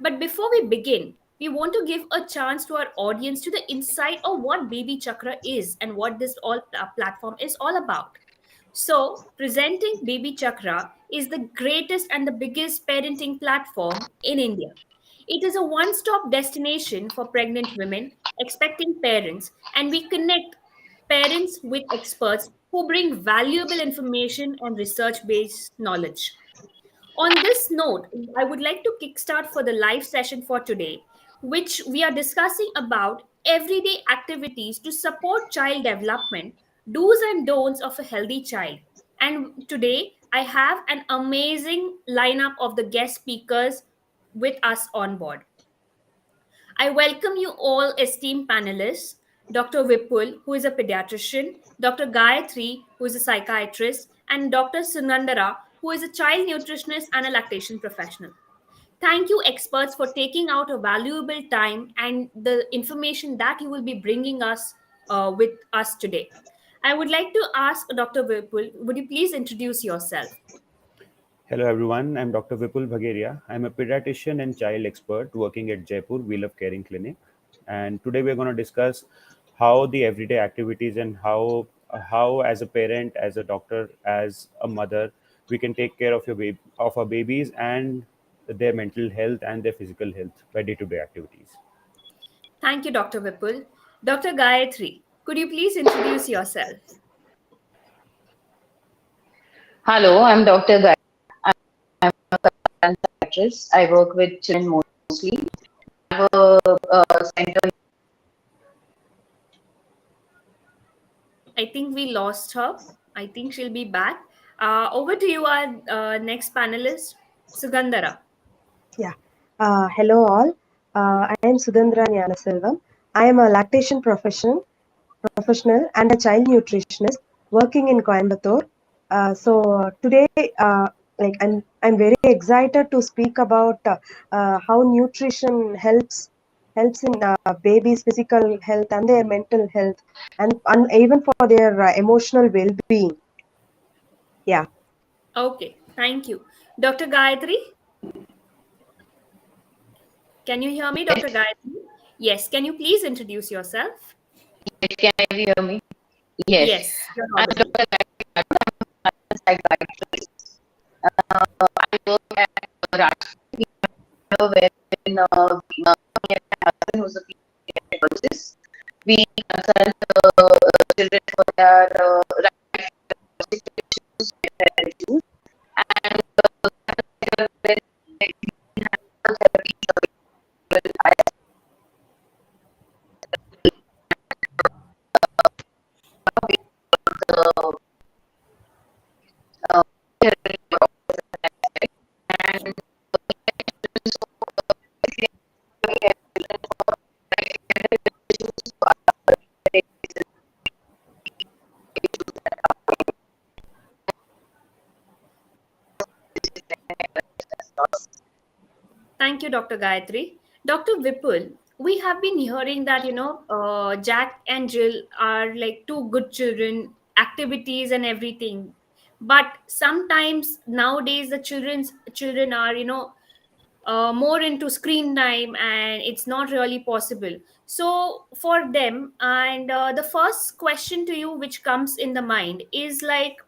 But before we begin, we want to give a chance to our audience to the insight of what BabyChakra is and what this all platform is all about. So, presenting BabyChakra is the greatest and the biggest parenting platform in India. It is a one stop destination for pregnant women, expecting parents, and we connect parents with experts who bring valuable information and research based knowledge. On this note, I would like to kickstart for the live session for today, which we are discussing about everyday activities to support child development, do's and don'ts of a healthy child. And today, I have an amazing lineup of the guest speakers with us on board. I welcome you all, esteemed panelists, Dr. Vipul, who is a pediatrician, Dr. Gayatri, who is a psychiatrist, and Dr. Sudhandaraa, who is a child nutritionist and a lactation professional. Thank you, experts, for taking out a valuable time and the information that you will be bringing us with us today. I would like to ask Dr. Vipul, would you please introduce yourself? Hello everyone, I'm Dr. Vipul Bhageria. I'm a pediatrician and child expert working at Jaipur We Love Caring Clinic. And today we're going to discuss how the everyday activities and how as a parent, as a doctor, as a mother, we can take care of of our babies and their mental health and their physical health by day-to-day activities. Thank you, Dr. Vipul. Dr. Gayatri, could you please introduce yourself? Hello, I'm Dr. Gayatri. I'm a psychiatrist. I work with children mostly. I have a center. I think we lost her. I think she'll be back. Over to you, our next panelist, Sugandhara. Yeah. Hello all. I am Sudhandaraa Gnanaselva. I am a lactation professional and a child nutritionist working in Coimbatore. So today, I'm very excited to speak about how nutrition helps in babies' physical health and their mental health, and even for their emotional well-being. Yeah. Okay, thank you. Dr. Gayatri, can you hear me, Dr. Gayatri? Yes, can you please introduce yourself? Can you hear me? Yes. Yes, you're I'm audible. Dr. Gayatri. I'm a psychiatrist. I work at Marathe, wherein my husband was a pediatrician. We consult children for their right issues and when we have therapy available, the therapy and Thank you, Dr. Gayatri. Dr. Vipul, we have been hearing that, Jack and Jill are like two good children, activities and everything. But sometimes nowadays the children are, more into screen time and it's not really possible. So for them, and the first question to you which comes in the mind is like,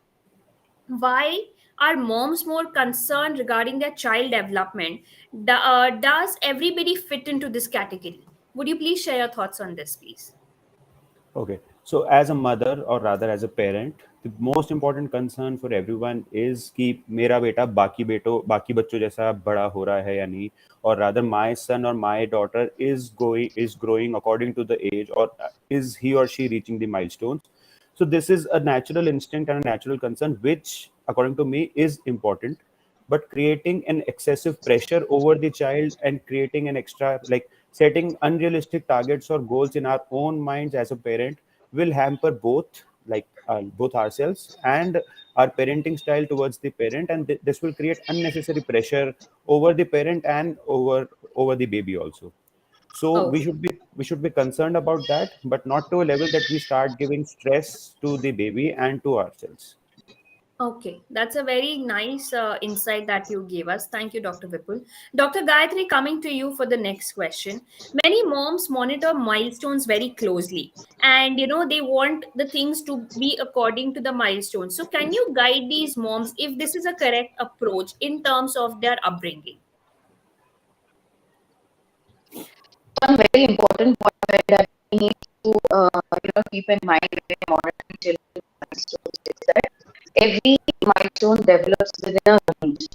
why are moms more concerned regarding their child development? Does everybody fit into this category? Would you please share your thoughts on this, please? Okay, so as a mother or rather as a parent, the most important concern for everyone is कि मेरा बेटा बाकी बच्चों जैसा बड़ा हो रहा है या नहीं, or rather my son or my daughter is growing according to the age, or is he or she reaching the milestones. So this is a natural instinct and a natural concern, which according to me is important. But creating an excessive pressure over the child and creating an extra, like setting unrealistic targets or goals in our own minds as a parent, will hamper both ourselves and our parenting style towards the parent, and this will create unnecessary pressure over the parent and over the baby also. So Okay. we should be concerned about that, but not to a level that we start giving stress to the baby and to ourselves. Okay, that's a very nice insight that you gave us. Thank you, Dr. Vipul. Dr. Gayatri, coming to you for the next question. Many moms monitor milestones very closely, and they want the things to be according to the milestones. So, can you guide these moms if this is a correct approach in terms of their upbringing? One very important point that we need to keep in mind when monitoring children's milestones is that every milestone develops within a range.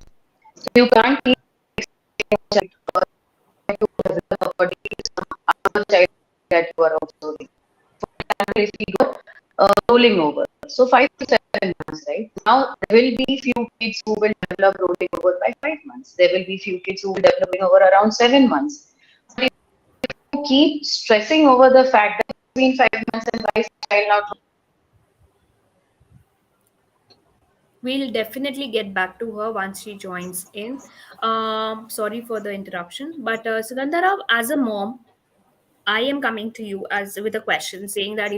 So you can't keep expecting a child to develop according to some other child that you are observing. For example, if we go rolling over, so 5 to 7 months, right? Now there will be few kids who will develop rolling over by 5 months. There will be few kids who will develop rolling over around 7 months. But you keep stressing over the fact that between 5 months and why is the child not. We'll definitely get back to her once she joins in. Sorry for the interruption, but Sudhandara, as a mom, I am coming to you as with a question saying that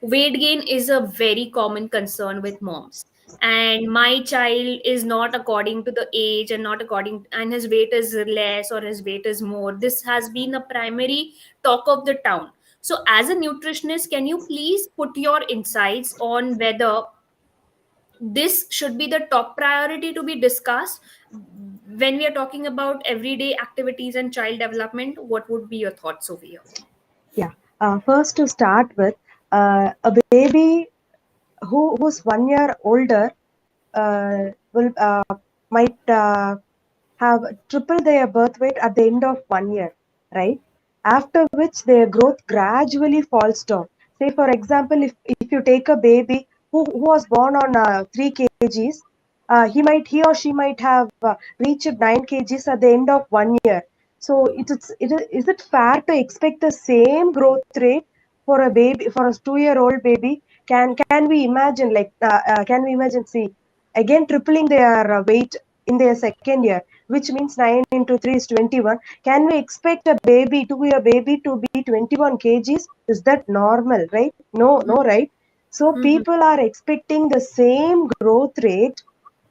weight gain is a very common concern with moms, and my child is not according to the age and not according, and his weight is less or his weight is more. This has been a primary talk of the town. So as a nutritionist, can you please put your insights on whether this should be the top priority to be discussed when we are talking about everyday activities and child development? What would be your thoughts over here? Yeah. First, to start with, a baby who's 1 year older will might have triple their birth weight at the end of 1 year, right? After which their growth gradually falls down. Say, for example, if you take a baby who was born on 3 kgs, he or she might have reached 9 kgs at the end of 1 year. So is it fair to expect the same growth rate for a baby, for a 2-year-old baby? Can we imagine, can we imagine, see, again tripling their weight in their second year, which means 9 into 3 is 21. Can we expect a baby, 2-year baby, to be 21 kgs? Is that normal, right? No, right? So Mhm. people are expecting the same growth rate,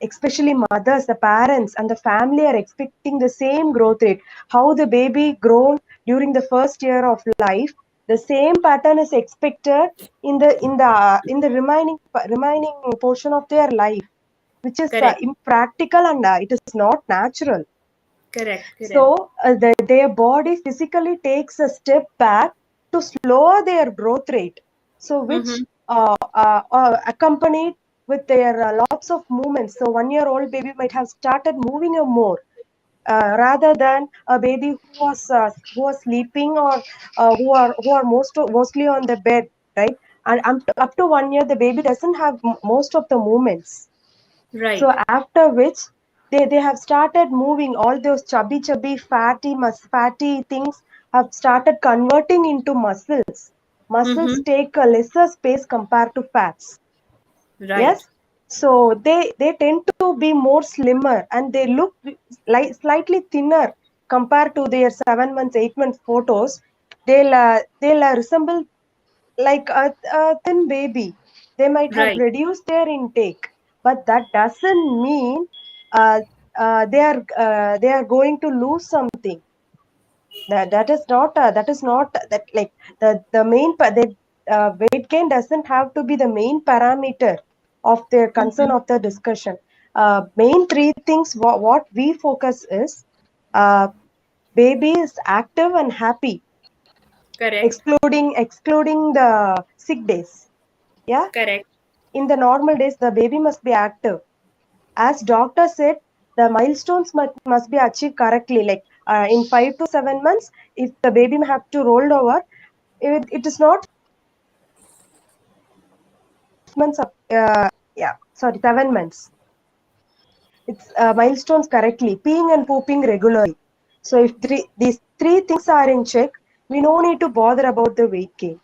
especially mothers, the parents, and the family are expecting the same growth rate. How the baby grown during the first year of life, the same pattern is expected in the remaining portion of their life, which is Correct, impractical, and it is not natural. correct, correct. So their body physically takes a step back to slower their growth rate. So which Mm-hmm. accompanied with their lots of movements. So 1-year-old baby might have started moving more. Rather than a baby who was sleeping, or who are mostly on the bed, right? And up to 1 year, the baby doesn't have most of the movements. So Right. after which they have started moving, all those chubby fatty things have started converting into muscles. Muscles Mm-hmm. take a lesser space compared to fats. Right. Yes. So they tend to be more slimmer, and they look like slightly thinner compared to their 7 months, 8 months photos. They'll resemble like a thin baby. They might have Right. reduced their intake, but that doesn't mean they are going to lose something. That is not that, like, the main the weight gain doesn't have to be the main parameter of their concern Mm-hmm. of the discussion. Main three things what we focus is, uh, baby is active and happy, Correct. excluding the sick days. Yeah, Correct. in the normal days the baby must be active. As doctor said, the milestones must be achieved correctly, like in 5 to 7 months. If the baby have to roll over, it is not months of, yeah, sorry, 7 months. It's milestones correctly, peeing and pooping regularly. So if these three things are in check, we no need to bother about the weight gain.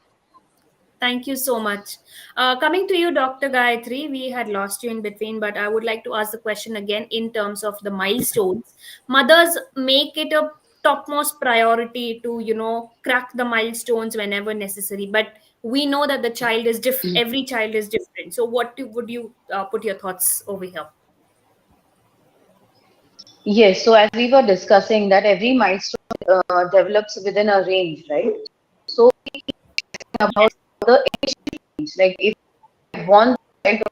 Thank you so much. Coming to you, Dr. Gayatri, we had lost you in between, but I would like to ask the question again in terms of the milestones. Mothers make it a topmost priority to, crack the milestones whenever necessary. But We know that the child is different, every child is different. So would you put your thoughts over here? Yes, so as we were discussing that every milestone develops within a range, right? So about the initial range, like if I want the child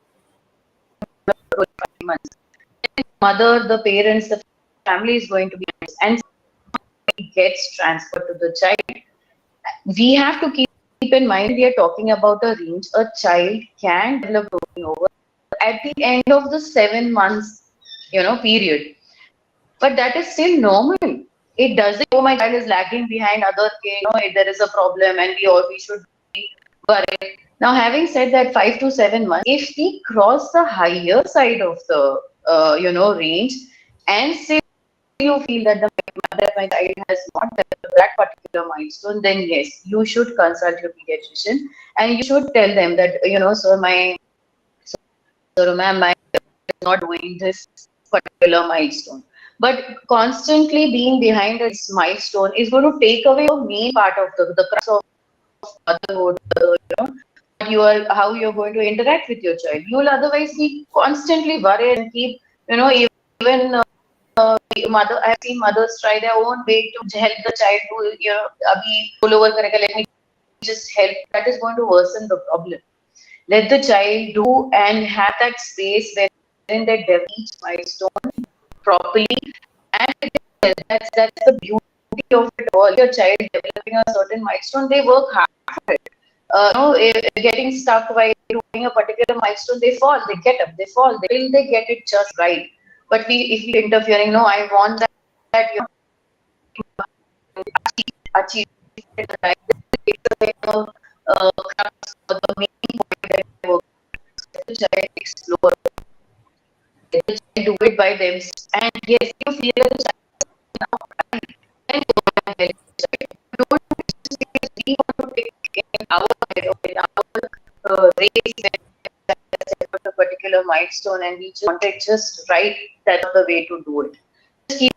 to develop 5 months, then mother, the parents, the family is going to be nice, and it gets transferred to the child. We have to keep in mind we are talking about a range. A child can develop growing over at the end of the 7 months, period. But that is still normal. It doesn't. Oh, my child is lagging behind other kids. There is a problem, and we should be worried. Now, having said that, 5 to 7 months, if we cross the higher side of the range, and still you feel that my child has not developed that particular milestone, then yes, you should consult your pediatrician, and you should tell them that sir, ma'am, my not doing this particular milestone. But constantly being behind this milestone is going to take away the main part of the crux of motherhood, what how you're going to interact with your child. You will otherwise be constantly worried and keep, even mother. I have seen mothers try their own way to help the child to, abhi roll over karega, let me just help. That is going to worsen the problem. Let the child do and have that space wherein they develop each milestone properly. And that's the beauty of it all. Your child developing a certain milestone, they work hard for it. Getting stuck while doing a particular milestone, they fall, they get up, they fall, till they get it just right. But if we interfering, no, I want that achieve it right. Crux or the main point that I work. Let the child explore. Let the child do it by themselves. And yes, you feel that the child is now right, then go and help the child. Don't just because we want to take in our head or in our race where set a particular milestone and we just want it just right. That's not the way to do it. Just keep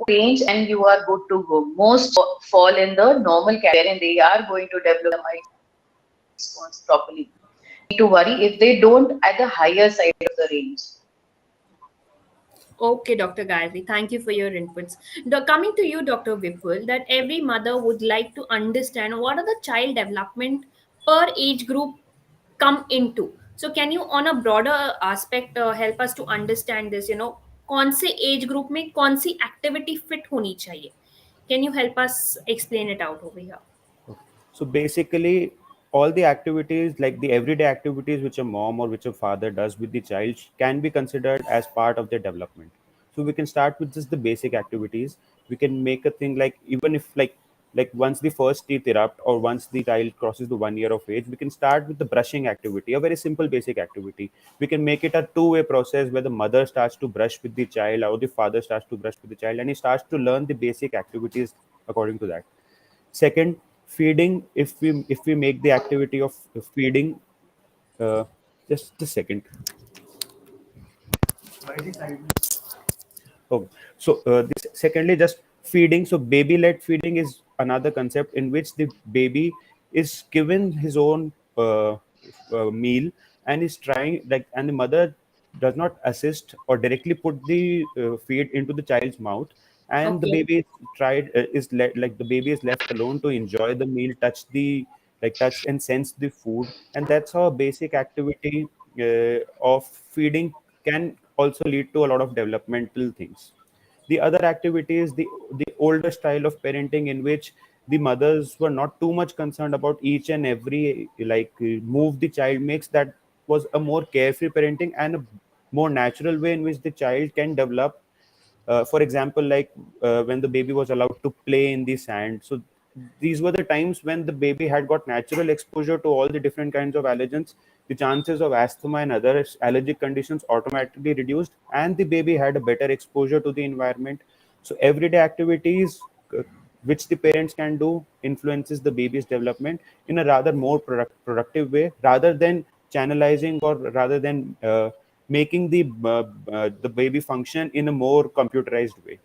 range and you are good to go. Most fall in the normal category and they are going to develop the milestones properly. Need to worry if they don't at the higher side of the range. Okay, Dr. Gayatri, thank you for your inputs. Coming to you, Dr. Vipul, that every mother would like to understand what are the child development per age group come into. So, can you, on a broader aspect, help us to understand this? कौन से age group में कौन सी activity fit होनी चाहिए? Can you help us explain it out over here? Okay. So basically, all the activities, like the everyday activities which a mom or which a father does with the child, can be considered as part of their development. So we can start with just the basic activities. We can make a thing like, even if like once the first teeth erupt or once the child crosses the 1 year of age, we can start with the brushing activity, a very simple basic activity. We can make it a two-way process where the mother starts to brush with the child or the father starts to brush with the child, and he starts to learn the basic activities according to that. Second, feeding. If we make the activity of feeding, uh, just a second. Okay. So this secondly, just feeding. So baby-led feeding is another concept in which the baby is given his own meal and is trying, like, and the mother does not assist or directly put the feed into the child's mouth, and the Okay. baby like the baby is left alone to enjoy the meal, touch and sense the food, and that's how a basic activity of feeding can also lead to a lot of developmental things. The other activity is the older style of parenting in which the mothers were not too much concerned about each and every move the child makes. That was a more carefree parenting and a more natural way in which the child can develop. For example, when the baby was allowed to play in the sand, so these were the times when the baby had got natural exposure to all the different kinds of allergens. The chances of asthma and other allergic conditions automatically reduced, and the baby had a better exposure to the environment. So everyday activities which the parents can do influences the baby's development in a rather more productive way, rather than channelizing or rather than making the baby function in a more computerized way.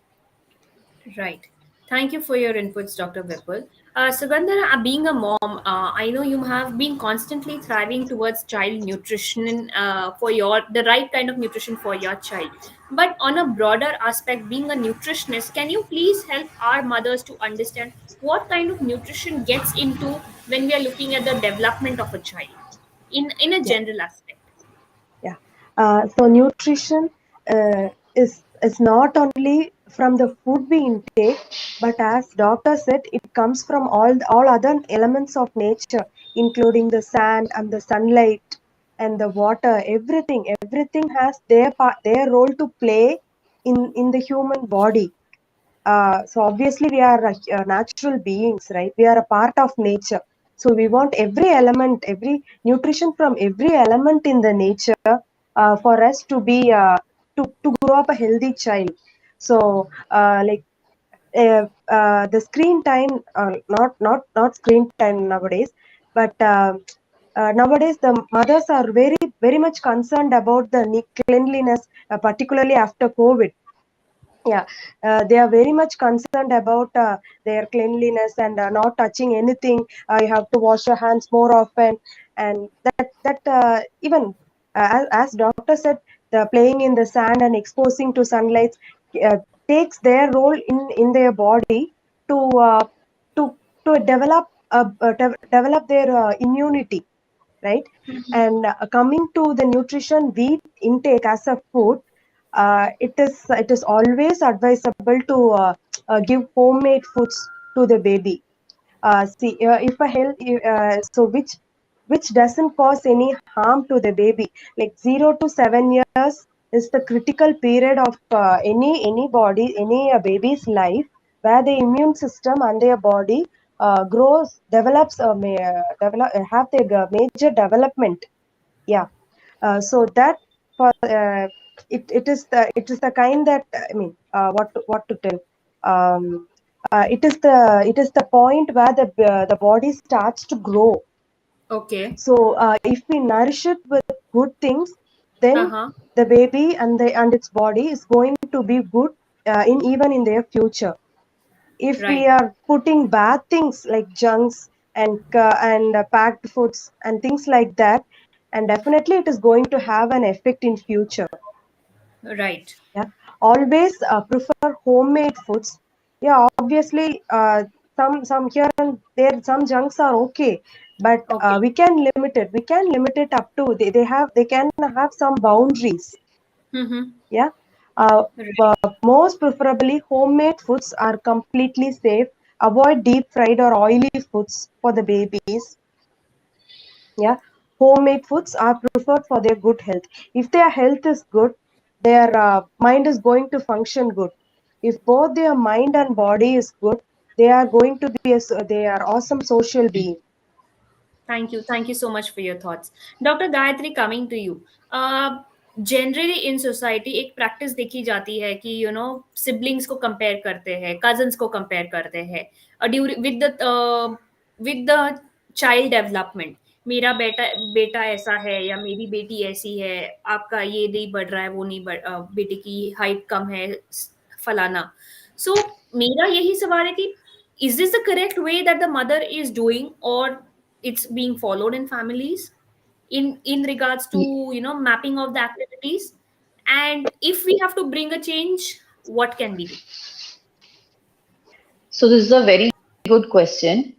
Right. Thank you for your inputs, Dr. Vipul. Sudhandaraa, being a mom, I know you have been constantly thriving towards child nutrition for the right kind of nutrition for your child. But on a broader aspect, being a nutritionist, can you please help our mothers to understand what kind of nutrition gets into when we are looking at the development of a child in a Yeah. general aspect? Yeah. So nutrition is not only from the food we intake, but as doctor said, it comes from all other elements of nature, including the sand and the sunlight and the water. Everything has their role to play in the human body. So obviously we are natural beings, right? We are a part of nature. So we want every element, every nutrition from every element in the nature for us to be to grow up a healthy child. So the screen time, not screen time nowadays, but nowadays the mothers are very much concerned about the cleanliness, particularly after COVID. Yeah, they are very much concerned about their cleanliness and not touching anything. You have to wash your hands more often, and that even as doctor said, the playing in the sand and exposing to sunlight uh, takes their role in their body to uh, to to develop their immunity, right? And coming to the nutrition we intake as a food, it is always advisable to give homemade foods to the baby. See, if a health, so which doesn't cause any harm to the baby. Like 0 to 7 years is the critical period of any baby's life, where the immune system and their body grows, develops, have the major development. Yeah. So that for it is the kind that I mean, what to tell. It is the point where the body starts to grow. Okay. So if we nourish it with good things, then Uh-huh. the baby and its body is going to be good in even in their future. If we Right. are putting bad things like junks and packed foods and things like that, and definitely it is going to have an effect in future. Right. Yeah, always prefer homemade foods. Yeah, obviously some here and there some junks are okay, but Okay. we can limit it up to they can have some boundaries. Mm-hmm. Yeah. uh, Right. Most preferably homemade foods are completely safe. Avoid deep fried or oily foods for the babies. Yeah, homemade foods are preferred for their good health. If their health is good, their mind is going to function good. If both their mind and body is good, they are going to be they are awesome social being. Thank you. Thank you so much for your thoughts. Dr. Gayatri, coming to you. Generally in society एक practice देखी जाती है कि siblings को compare करते हैं, cousins को compare करते हैं during with the child development. मेरा बेटा बेटा ऐसा है या मेरी बेटी ऐसी है, आपका ये नहीं बढ़ रहा है, वो नहीं बेटे की हाइट कम है, फलाना। सो मेरा यही सवाल है कि is this the correct way that the mother is doing, or it's being followed in families in regards to mapping of the activities? And if we have to bring a change, what can we do? So this is a very good question.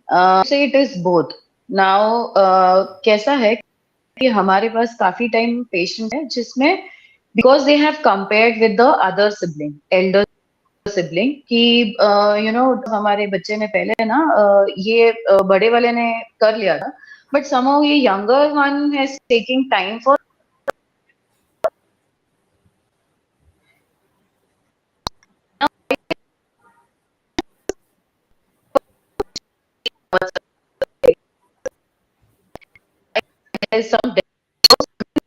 Say it is both. Now, कैसा है कि हमारे पास काफी time patient है जिसमें because they have compared with the other sibling, elder sibling कि हमारे बच्चे ने पहले ना ये बड़े वाले ने कर लिया था, but somehow ये younger one is taking time for there's some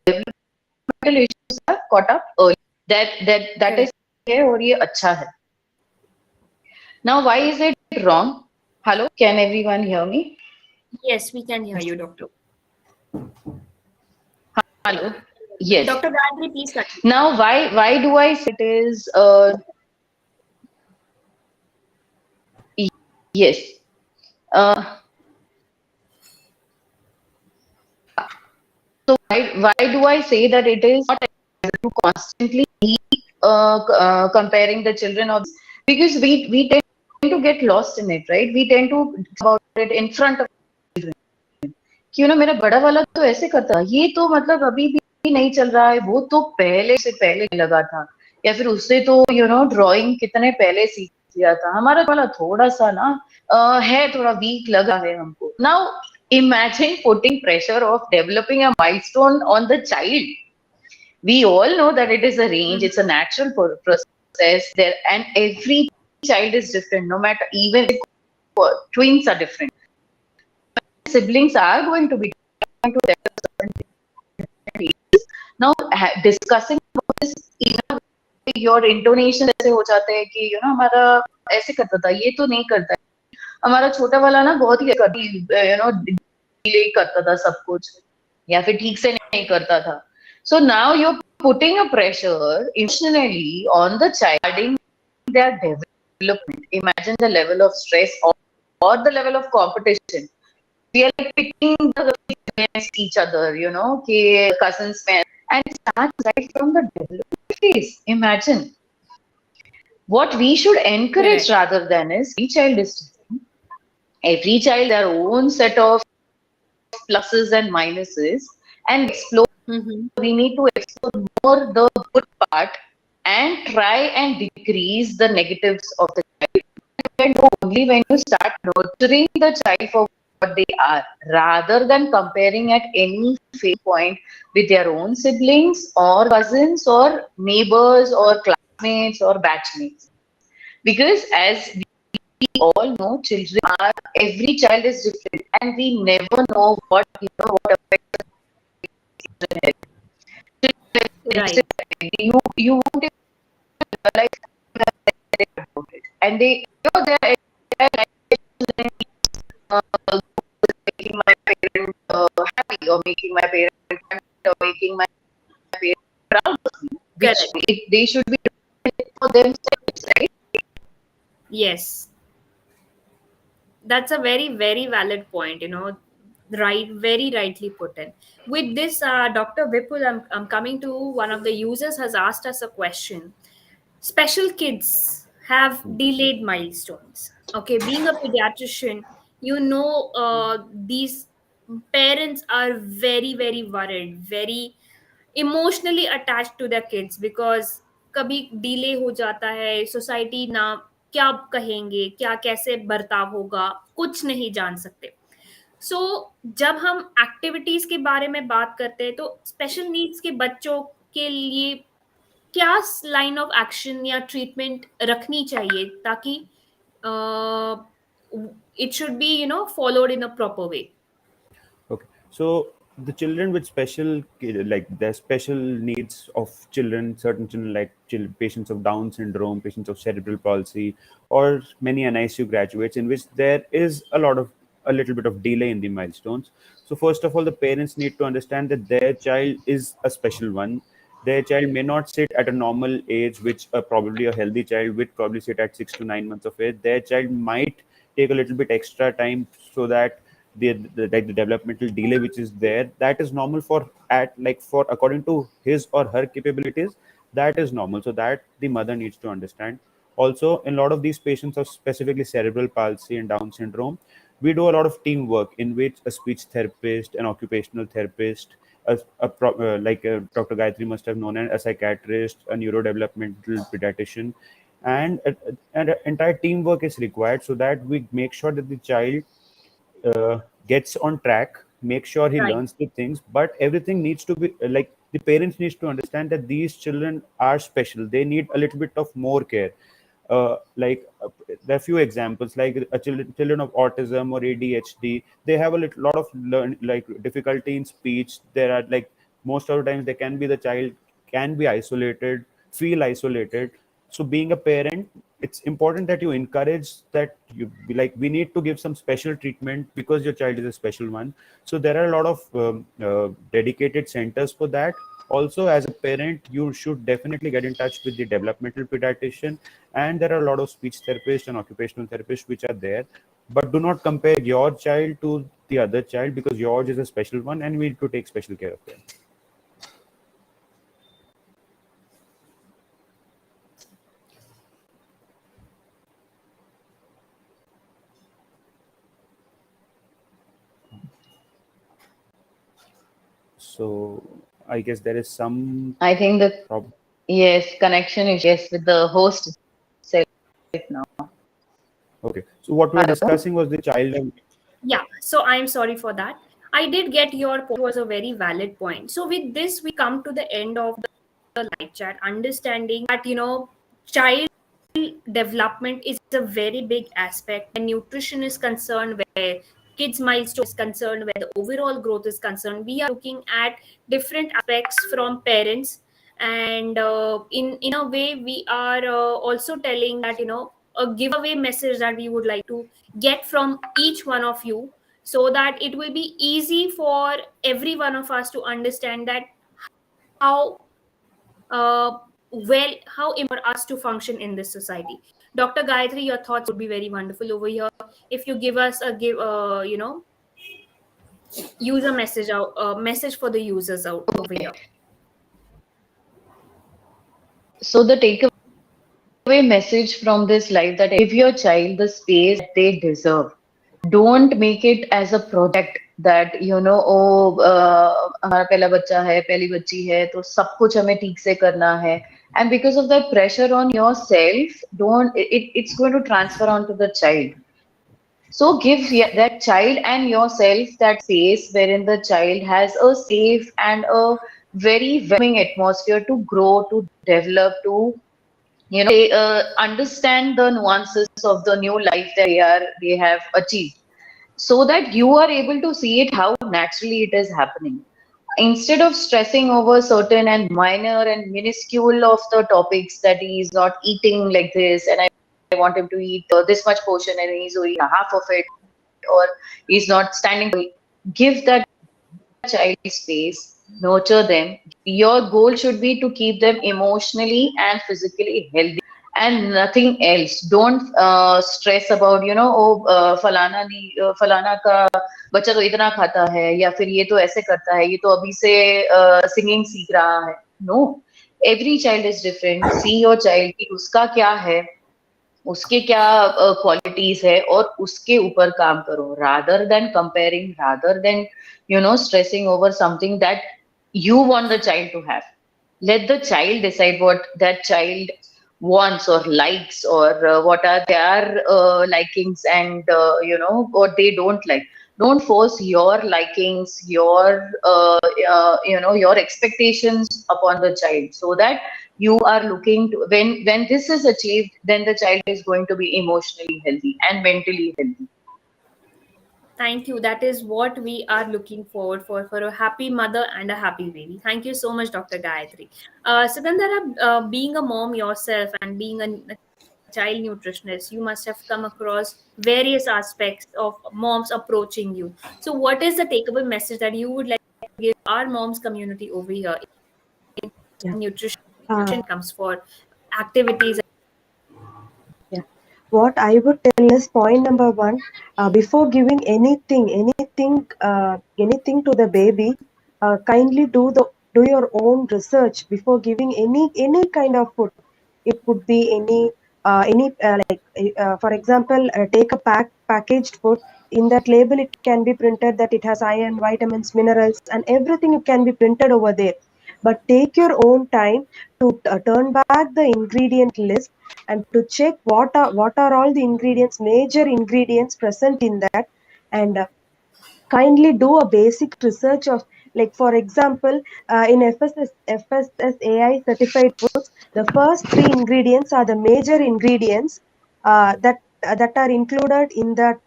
developmental issues are caught up early. That is Correct. है और ये अच्छा है. Now, why is it wrong? Hello, can everyone hear me? Yes, we can hear you, doctor. Hello. Yes. Dr. Gayatri, please continue. Now, why do I say it is yes? Uh, so why do I say that it is not to constantly be comparing the children of, because we tend to get lost in it, right? We tend to about it in front of क्यों ना मेरा बड़ा वाला तो ऐसे करता, ये तो मतलब अभी भी नहीं चल रहा है, वो तो पहले से पहले लगा था, या फिर उससे तो ड्राइंग कितने पहले सीख लिया था, हमारा वाला थोड़ा सा ना है, थोड़ा वीक लगा है हमको. Now imagine putting pressure of developing a milestone on the child. We all know that it is a range, it's a natural process there, and every child is different, no matter, even twins are different, siblings are going to be different to their certain ages. Now discussing about this, even your intonation ऐसे हो जाते हैं कि हमारा ऐसे करता था, ये तो नहीं करता है, हमारा छोटा वाला ना बहुत ही डिले करता था सब कुछ, या फिर ठीक से नहीं करता था. So now you're putting a pressure emotionally on the child in their development. Imagine the level of stress or the level of competition. We are like pitting against each other, cousins, and it starts right from the development phase. Imagine. What we should encourage rather than is each child is different. Every child their own set of pluses and minuses, and explore. We need to explore more the good part and try and decrease the negatives of the child. And only when you start nurturing the child for what they are, rather than comparing at any point with their own siblings or cousins or neighbors or classmates or batchmates. Because as we all know, children are, every child is different, and we never know what affects children health. Right. You won't even realize about it, and they making my parent happy, or making my parent happy, or making my parent proud of me, which they should be doing for themselves, right? Yes. That's a very, very valid point, right, very rightly put in. With this, Dr. Vipul, I'm coming to one of the users has asked us a question. Special kids have delayed milestones. Okay, being a pediatrician, these parents are very, very worried, very emotionally attached to their kids, because कभी delay हो जाता है, society ना क्या कहेंगे, क्या कैसे बर्ताव होगा, कुछ नहीं जान सकते. सो जब हम एक्टिविटीज के बारे में बात करते हैं, तो स्पेशल नीड्स के बच्चों के लिए क्या लाइन ऑफ एक्शन या ट्रीटमेंट रखनी चाहिए, ताकि it should be followed in a proper way. Okay, so the children with special, like the special needs of children, certain children like patients of Down syndrome, patients of cerebral palsy, or many NICU graduates, in which there is a little bit of delay in the milestones. So first of all, the parents need to understand that their child is a special one. Their child may not sit at a normal age, which probably a healthy child would probably sit at 6 to 9 months of age. Their child might take a little bit extra time, so that the developmental delay which is there, that is normal for according to his or her capabilities, that is normal. So that the mother needs to understand. Also, in a lot of these patients of specifically cerebral palsy and Down syndrome, we do a lot of teamwork, in which a speech therapist, an occupational therapist, Dr. Gayatri must have known, a psychiatrist, a neurodevelopmental pediatrician, and an entire teamwork is required, so that we make sure that the child gets on track, make sure he Right. learns the things. But everything needs to be like, the parents needs to understand that these children are special, they need a little bit of more care. There are few examples, like children of autism or ADHD, they have a lot of difficulty in speech. There are, like, most of the times, they can be, the child can be isolated, feel isolated. So being a parent, it's important that you encourage that you like, we need to give some special treatment because your child is a special one. So there are a lot of dedicated centers for that. Also, as a parent, you should definitely get in touch with the developmental pediatrician, and there are a lot of speech therapists and occupational therapists which are there. But do not compare your child to the other child, because yours is a special one and we need to take special care of them. So I guess there is some I think that, problem. yes, connection is yes with the host itself now. Okay, so what we were Hello? discussing was the child and Yeah, so I'm sorry for that. I did get your point, was a very valid point. So with this, we come to the end of the live chat, understanding that, child development is a very big aspect. When nutrition is concerned, where kids milestone is concerned, where the overall growth is concerned, we are looking at different aspects from parents. And in a way, we are also telling that, a giveaway message that we would like to get from each one of you, so that it will be easy for every one of us to understand that how how important us to function in this society. Dr. Gayatri, your thoughts would be very wonderful over here. If you give us user message out, message for the users out over Okay. here. So the takeaway message from this life, that give your child the space that they deserve. Don't make it as a project that हमारा पहला बच्चा है, पहली बच्ची है, तो सब कुछ हमें ठीक से करना है. And because of that pressure on yourself, it's going to transfer onto the child. So give that child and yourself that space wherein the child has a safe and a very welcoming atmosphere to grow, to develop, to understand the nuances of the new life that they have achieved, so that you are able to see it how naturally it is happening, instead of stressing over certain and minor and minuscule of the topics, that he is not eating like this and I want him to eat this much portion and he's only half of it, or he's not standing. Give that child space, nurture them. Your goal should be to keep them emotionally and physically healthy and nothing else. Don't stress about, फलाना नहीं, फलाना का बच्चा तो इतना खाता है, या फिर ये तो ऐसे करता है, ये तो अभी से सिंगिंग सीख रहा है. No, every child is different. See your child कि उसका क्या है, उसके क्या क्वालिटीज है, और उसके ऊपर काम करो, rather than comparing, rather than stressing over something that you want the child to have. Let the child decide what that child wants or likes, or what are their likings, and what they don't like. Don't force your likings, your expectations upon the child, so that you are looking to, when this is achieved, then the child is going to be emotionally healthy and mentally healthy. Thank you. That is what we are looking forward for a happy mother and a happy baby. Thank you so much, Dr. Gayatri. Sudhandara, being a mom yourself and being a child nutritionist, you must have come across various aspects of moms approaching you. So, what is the takeaway message that you would like to give our moms community over here in Yeah. nutrition Uh, comes for activities? yeah. What I would tell is point number one: before giving anything to the baby, kindly do your own research before giving any kind of food. It could be for example, take a packaged food. In that label, it can be printed that it has iron, vitamins, minerals, and everything. It can be printed over there. But take your own time to turn back the ingredient list and to check what are all the ingredients, major ingredients present in that, and kindly do a basic research of, like, for example, in FSSAI certified foods, the first three ingredients are the major ingredients that are included in that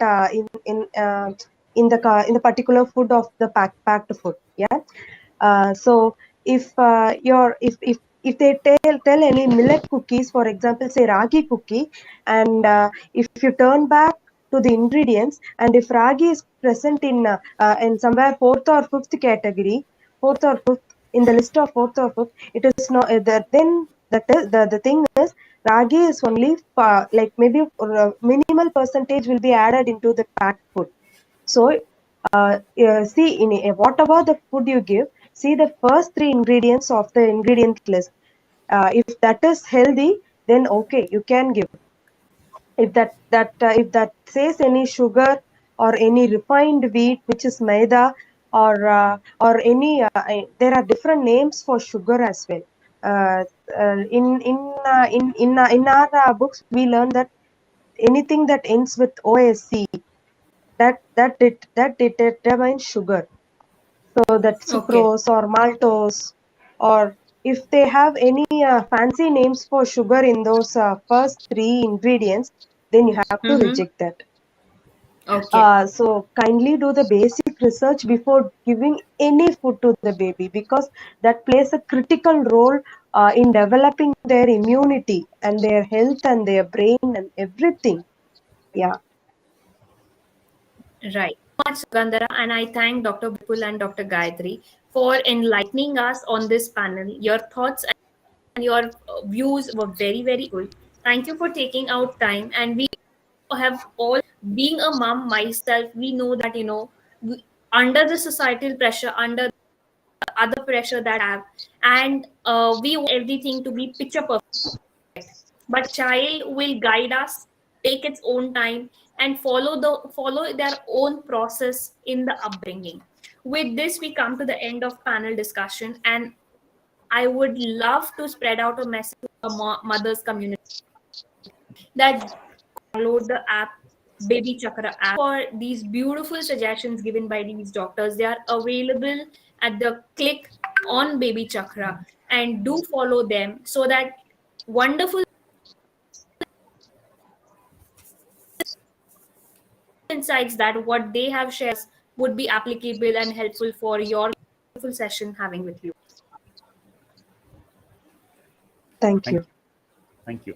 in the particular food of the packed food. Yeah. So if if they tell any millet cookies, for example, say ragi cookie, and if you turn back to the ingredients, and if ragi is present in somewhere fourth or fifth category, fourth or fifth in the list of fourth or fifth, it is not then the thing is ragi is only like maybe minimal percentage will be added into the packed food. So see in whatever the food you give, see the first three ingredients of the ingredient list. If that is healthy, then okay, you can give. If that says any sugar or any refined wheat, which is maida, or any there are different names for sugar as well. uh, in our books we learn that anything that ends with OSC, that determines sugar. So that Okay. sucrose or maltose, or if they have any fancy names for sugar in those first three ingredients, then you have to Mm-hmm. reject that. Okay. So kindly do the basic research before giving any food to the baby, because that plays a critical role in developing their immunity and their health and their brain and everything. Yeah. Right. Much Sudhandaraa, and I thank Dr. Bipul and Dr. Gayatri for enlightening us on this panel. Your thoughts and your views were very, very cool. Thank you for taking out time. And we have all, being a mom myself, we know that, under the societal pressure, under other pressure that I have, and we want everything to be picture perfect. But child will guide us, take its own time, and follow their own process in the upbringing. With this, we come to the end of panel discussion, and I would love to spread out a message to the mothers community that download the app, BabyChakra app, for these beautiful suggestions given by these doctors. They are available at the click on BabyChakra, and do follow them so that wonderful insights that what they have shared would be applicable and helpful for your beautiful session having with you. Thank Thank you. you. Thank you.